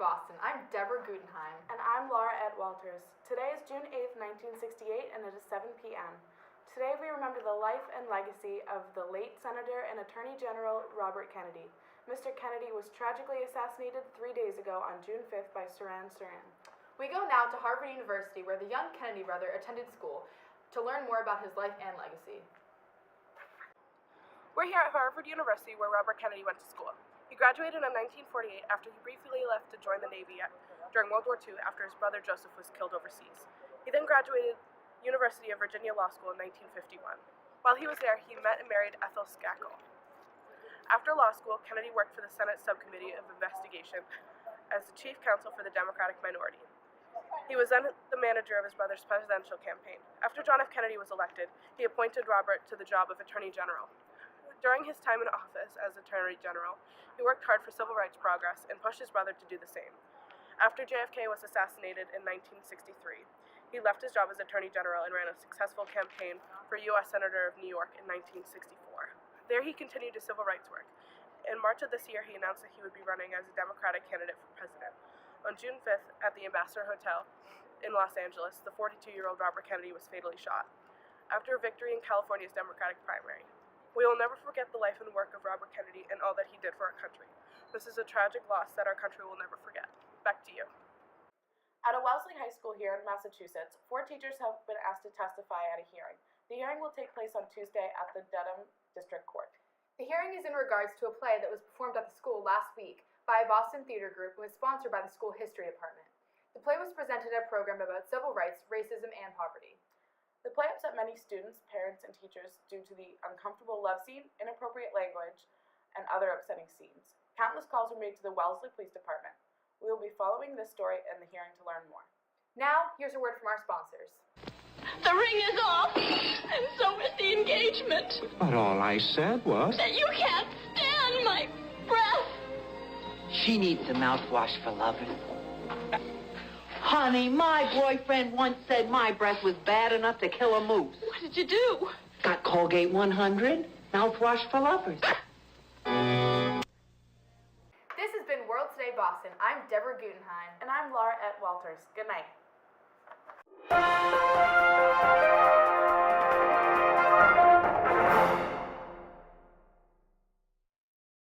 Boston. I'm Deborah Gutenheim. And I'm Laura Ed Walters. Today is June 8th, 1968, and it is 7 p.m. Today we remember the life and legacy of the late Senator and Attorney General Robert Kennedy. Mr. Kennedy was tragically assassinated 3 days ago on June 5th by Sirhan Sirhan. We go now to Harvard University, where the young Kennedy brother attended school, to learn more about his life and legacy. We're here at Harvard University, where Robert Kennedy went to school. He graduated in 1948 after he briefly left to join the Navy during World War II after his brother Joseph was killed overseas. He then graduated University of Virginia Law School in 1951. While he was there, he met and married Ethel Skakel. After law school, Kennedy worked for the Senate Subcommittee of Investigation as the chief counsel for the Democratic minority. He was then the manager of his brother's presidential campaign. After John F. Kennedy was elected, he appointed Robert to the job of Attorney General. During his time in office as Attorney General, he worked hard for civil rights progress and pushed his brother to do the same. After JFK was assassinated in 1963, he left his job as Attorney General and ran a successful campaign for U.S. Senator of New York in 1964. There he continued his civil rights work. In March of this year, he announced that he would be running as a Democratic candidate for president. On June 5th, at the Ambassador Hotel in Los Angeles, the 42-year-old Robert Kennedy was fatally shot. After a victory in California's Democratic primary, we will never forget the life and work of Robert Kennedy and all that he did for our country. This is a tragic loss that our country will never forget. Back to you. At a Wellesley High School here in Massachusetts, 4 teachers have been asked to testify at a hearing. The hearing will take place on Tuesday at the Dedham District Court. The hearing is in regards to a play that was performed at the school last week by a Boston theater group and was sponsored by the school history department. The play was presented at a program about civil rights, racism, and poverty. The play upset many students, parents, and teachers due to the uncomfortable love scene, inappropriate language, and other upsetting scenes. Countless calls were made to the Wellesley Police Department. We will be following this story in the hearing to learn more. Now, here's a word from our sponsors. The ring is off, and so is the engagement. But all I said was... That you can't stand my breath. She needs some mouthwash for loving. Honey, my boyfriend once said my breath was bad enough to kill a moose. What did you do? Got Colgate 100, mouthwash for lovers. This has been World Today Boston. I'm Deborah Gutenheim. And I'm Laura Ed Walters. Good night.